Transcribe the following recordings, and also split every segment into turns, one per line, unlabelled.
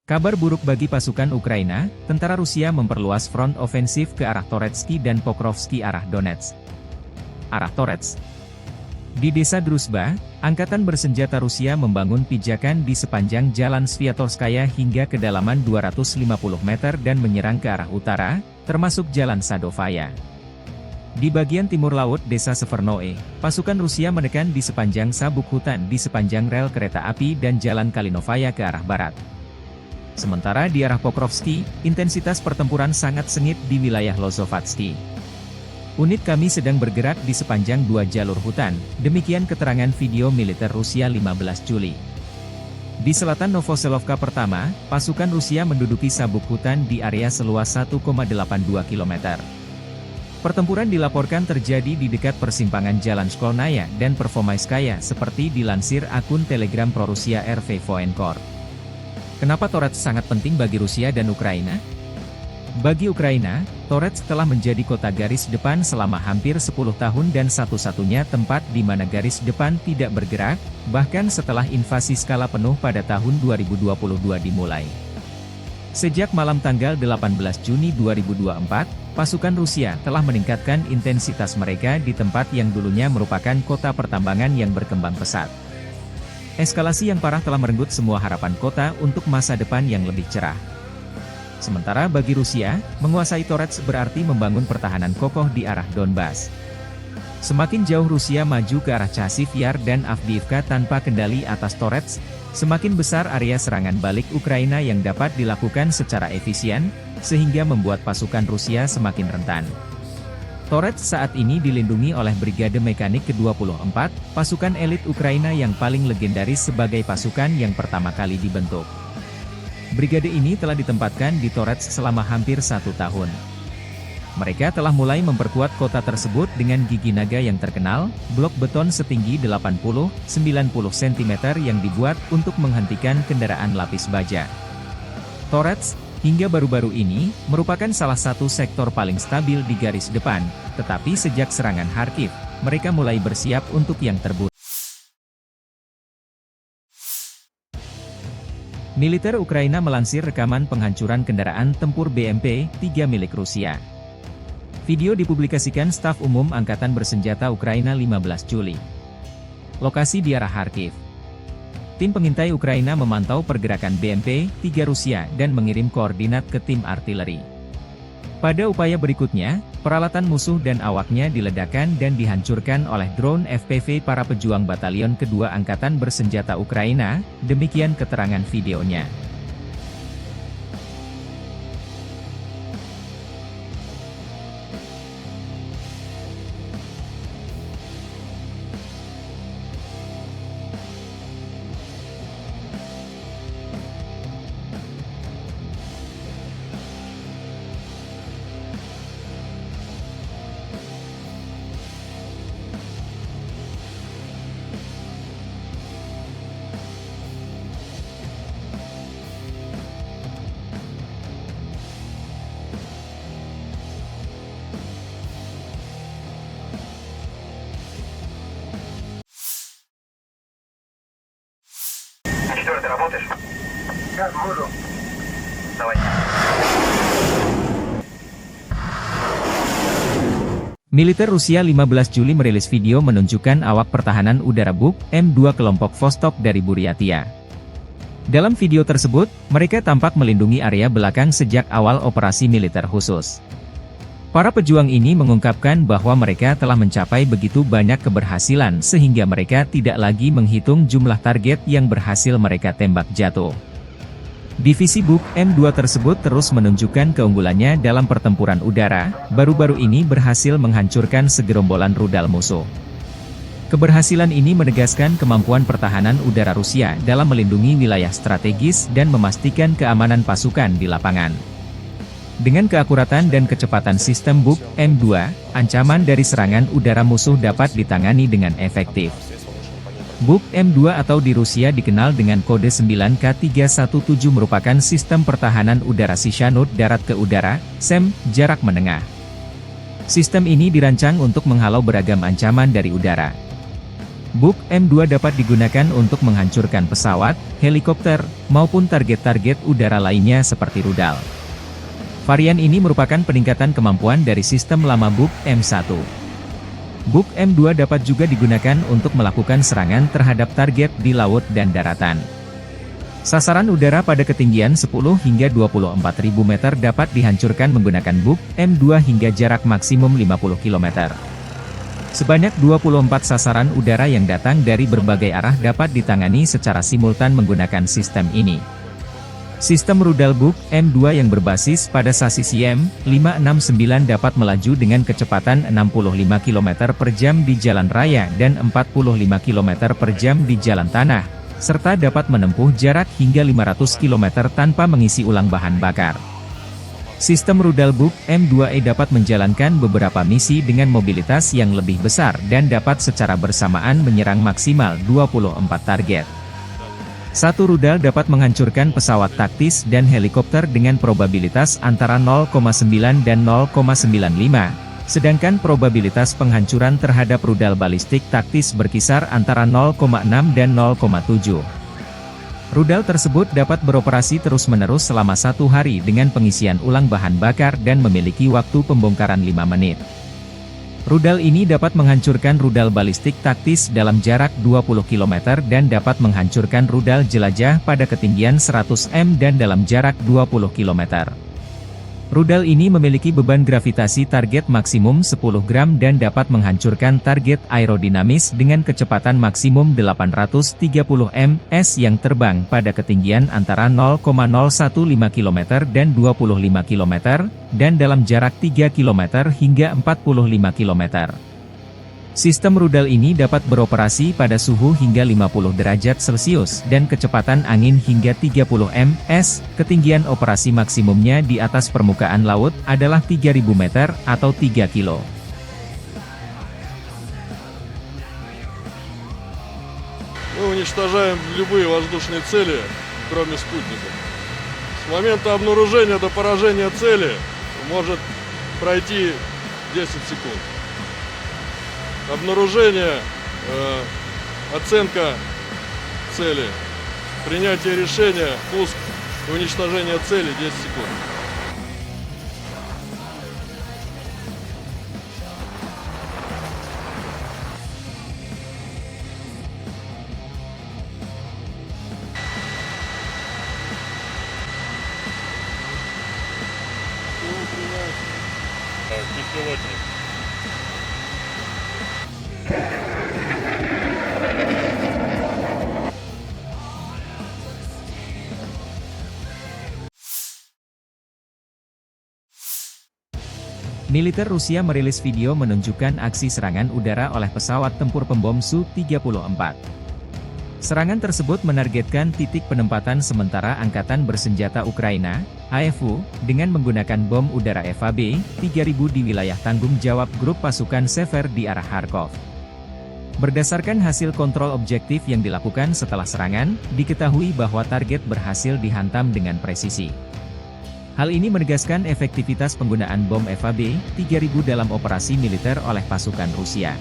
Kabar buruk bagi pasukan Ukraina, tentara Rusia memperluas front ofensif ke arah Toretsky dan Pokrovsky arah Donetsk. Arah Torets. Di desa Druzhba, angkatan bersenjata Rusia membangun pijakan di sepanjang jalan Sviatorskaya hingga kedalaman 250 meter dan menyerang ke arah utara, termasuk jalan Sadovaya. Di bagian timur laut desa Severnoe, pasukan Rusia menekan di sepanjang sabuk hutan di sepanjang rel kereta api dan jalan Kalinovaya ke arah barat. Sementara di arah Pokrovsky, intensitas pertempuran sangat sengit di wilayah Lozovatsky. Unit kami sedang bergerak di sepanjang 2 jalur hutan, demikian keterangan video militer Rusia 15 Juli. Di selatan Novoselovka pertama, pasukan Rusia menduduki sabuk hutan di area seluas 1,82 km. Pertempuran dilaporkan terjadi di dekat persimpangan Jalan Shkolnaya dan Pervomaiskaya seperti dilansir akun Telegram Pro-Rusia RV Voenkor. Kenapa Torets sangat penting bagi Rusia dan Ukraina? Bagi Ukraina, Torets telah menjadi kota garis depan selama hampir 10 tahun dan satu-satunya tempat di mana garis depan tidak bergerak, bahkan setelah invasi skala penuh pada tahun 2022 dimulai. Sejak malam tanggal 18 Juni 2024, pasukan Rusia telah meningkatkan intensitas mereka di tempat yang dulunya merupakan kota pertambangan yang berkembang pesat. Eskalasi yang parah telah merenggut semua harapan kota untuk masa depan yang lebih cerah. Sementara bagi Rusia, menguasai Torets berarti membangun pertahanan kokoh di arah Donbas. Semakin jauh Rusia maju ke arah Chasiv Yar dan Avdiivka tanpa kendali atas Torets, semakin besar area serangan balik Ukraina yang dapat dilakukan secara efisien, sehingga membuat pasukan Rusia semakin rentan. Torets saat ini dilindungi oleh Brigade Mekanik ke-24, pasukan elit Ukraina yang paling legendaris sebagai pasukan yang pertama kali dibentuk. Brigade ini telah ditempatkan di Torets selama hampir 1 tahun. Mereka telah mulai memperkuat kota tersebut dengan gigi naga yang terkenal, blok beton setinggi 80-90 cm yang dibuat untuk menghentikan kendaraan lapis baja. Torets, hingga baru-baru ini, merupakan salah satu sektor paling stabil di garis depan, tetapi sejak serangan Kharkiv, mereka mulai bersiap untuk yang terburuk. Militer Ukraina melansir rekaman penghancuran kendaraan tempur BMP-3 milik Rusia. Video dipublikasikan Staf Umum Angkatan Bersenjata Ukraina 15 Juli. Lokasi di arah Kharkiv. Tim pengintai Ukraina memantau pergerakan BMP-3 Rusia dan mengirim koordinat ke tim artileri. Pada upaya berikutnya, peralatan musuh dan awaknya diledakkan dan dihancurkan oleh drone FPV para pejuang Batalion Kedua Angkatan Bersenjata Ukraina, demikian keterangan videonya.
Что ты работаешь? Как буду? Давай.
Militer Rusia 15 Juli merilis video menunjukkan awak pertahanan udara Buk M2 kelompok Vostok dari Buryatia. Dalam video tersebut, mereka tampak melindungi area belakang sejak awal operasi militer khusus. Para pejuang ini mengungkapkan bahwa mereka telah mencapai begitu banyak keberhasilan sehingga mereka tidak lagi menghitung jumlah target yang berhasil mereka tembak jatuh. Divisi Buk M2 tersebut terus menunjukkan keunggulannya dalam pertempuran udara, baru-baru ini berhasil menghancurkan segerombolan rudal musuh. Keberhasilan ini menegaskan kemampuan pertahanan udara Rusia dalam melindungi wilayah strategis dan memastikan keamanan pasukan di lapangan. Dengan keakuratan dan kecepatan sistem Buk M2, ancaman dari serangan udara musuh dapat ditangani dengan efektif. Buk M2 atau di Rusia dikenal dengan kode 9K317 merupakan sistem pertahanan udara Sishanut darat ke udara, SEM, jarak menengah. Sistem ini dirancang untuk menghalau beragam ancaman dari udara. Buk M2 dapat digunakan untuk menghancurkan pesawat, helikopter, maupun target-target udara lainnya seperti rudal. Varian ini merupakan peningkatan kemampuan dari sistem lama Buk M1. Buk M2 dapat juga digunakan untuk melakukan serangan terhadap target di laut dan daratan. Sasaran udara pada ketinggian 10 hingga 24.000 meter dapat dihancurkan menggunakan Buk M2 hingga jarak maksimum 50 km. Sebanyak 24 sasaran udara yang datang dari berbagai arah dapat ditangani secara simultan menggunakan sistem ini. Sistem rudal Buk M2 yang berbasis pada sasis YM-569 dapat melaju dengan kecepatan 65 km per jam di jalan raya dan 45 km per jam di jalan tanah, serta dapat menempuh jarak hingga 500 km tanpa mengisi ulang bahan bakar. Sistem rudal Buk M2E dapat menjalankan beberapa misi dengan mobilitas yang lebih besar dan dapat secara bersamaan menyerang maksimal 24 target. Satu rudal dapat menghancurkan pesawat taktis dan helikopter dengan probabilitas antara 0,9 dan 0,95, sedangkan probabilitas penghancuran terhadap rudal balistik taktis berkisar antara 0,6 dan 0,7. Rudal tersebut dapat beroperasi terus-menerus selama 1 hari dengan pengisian ulang bahan bakar dan memiliki waktu pembongkaran 5 menit. Rudal ini dapat menghancurkan rudal balistik taktis dalam jarak 20 km dan dapat menghancurkan rudal jelajah pada ketinggian 100 m dan dalam jarak 20 km. Rudal ini memiliki beban gravitasi target maksimum 10 gram dan dapat menghancurkan target aerodinamis dengan kecepatan maksimum 830 ms yang terbang pada ketinggian antara 0,015 km dan 25 km, dan dalam jarak 3 km hingga 45 km. Sistem rudal ini dapat beroperasi pada suhu hingga 50 derajat Celcius dan kecepatan angin hingga 30 ms, ketinggian operasi maksimumnya di atas permukaan laut adalah 3000 meter atau 3 kilo.
Мы уничтожаем любые воздушные цели, кроме спутников. С момента обнаружения до поражения цели может пройти 10 секунд. Обнаружение, оценка цели, принятие решения, пуск и уничтожение цели 10 секунд. Беспилотник.
Militer Rusia merilis video menunjukkan aksi serangan udara oleh pesawat tempur pembom Su-34. Serangan tersebut menargetkan titik penempatan sementara Angkatan Bersenjata Ukraina, AFU, dengan menggunakan bom udara FAB-3000 di wilayah tanggung jawab grup pasukan Sever di arah Kharkov. Berdasarkan hasil kontrol objektif yang dilakukan setelah serangan, diketahui bahwa target berhasil dihantam dengan presisi. Hal ini menegaskan efektivitas penggunaan bom FAB-3000 dalam operasi militer oleh pasukan Rusia.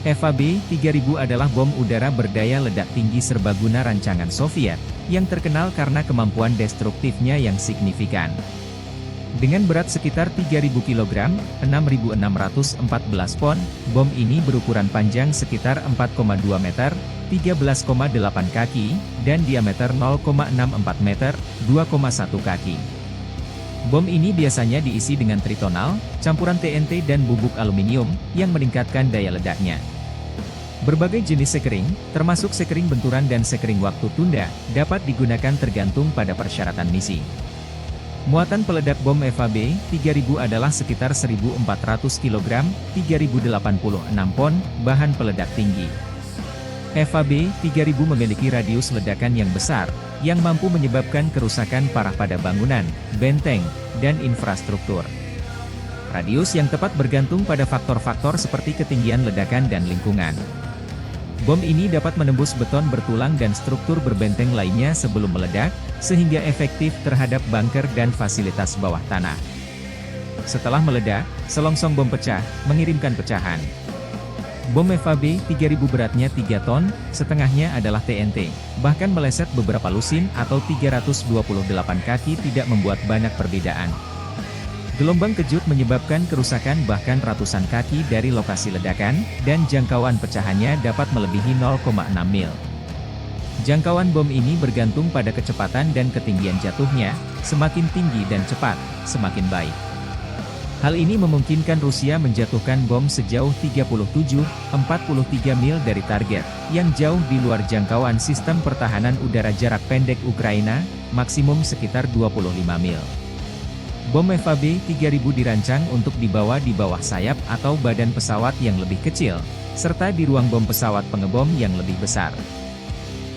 FAB-3000 adalah bom udara berdaya ledak tinggi serbaguna rancangan Soviet, yang terkenal karena kemampuan destruktifnya yang signifikan. Dengan berat sekitar 3.000 kg, 6.614 pon, bom ini berukuran panjang sekitar 4,2 meter, 13,8 kaki, dan diameter 0,64 meter, 2,1 kaki. Bom ini biasanya diisi dengan tritonal, campuran TNT dan bubuk aluminium, yang meningkatkan daya ledaknya. Berbagai jenis sekering, termasuk sekering benturan dan sekering waktu tunda, dapat digunakan tergantung pada persyaratan misi. Muatan peledak bom FAB-3000 adalah sekitar 1.400 kg, 3.086 pon, bahan peledak tinggi. FAB-3000 memiliki radius ledakan yang besar, yang mampu menyebabkan kerusakan parah pada bangunan, benteng, dan infrastruktur. Radius yang tepat bergantung pada faktor-faktor seperti ketinggian ledakan dan lingkungan. Bom ini dapat menembus beton bertulang dan struktur berbenteng lainnya sebelum meledak, sehingga efektif terhadap bunker dan fasilitas bawah tanah. Setelah meledak, selongsong bom pecah, mengirimkan pecahan. Bom FAB 3000 beratnya 3 ton, setengahnya adalah TNT. Bahkan meleset beberapa lusin atau 328 kaki tidak membuat banyak perbedaan. Gelombang kejut menyebabkan kerusakan bahkan ratusan kaki dari lokasi ledakan, dan jangkauan pecahannya dapat melebihi 0,6 mil. Jangkauan bom ini bergantung pada kecepatan dan ketinggian jatuhnya, semakin tinggi dan cepat, semakin baik. Hal ini memungkinkan Rusia menjatuhkan bom sejauh 37,43 mil dari target, yang jauh di luar jangkauan sistem pertahanan udara jarak pendek Ukraina, maksimum sekitar 25 mil. Bom FAB 3000 dirancang untuk dibawa di bawah sayap atau badan pesawat yang lebih kecil, serta di ruang bom pesawat pengebom yang lebih besar.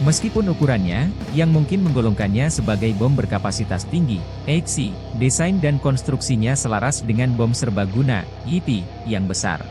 Meskipun ukurannya, yang mungkin menggolongkannya sebagai bom berkapasitas tinggi, HC, desain dan konstruksinya selaras dengan bom serbaguna, YP, yang besar.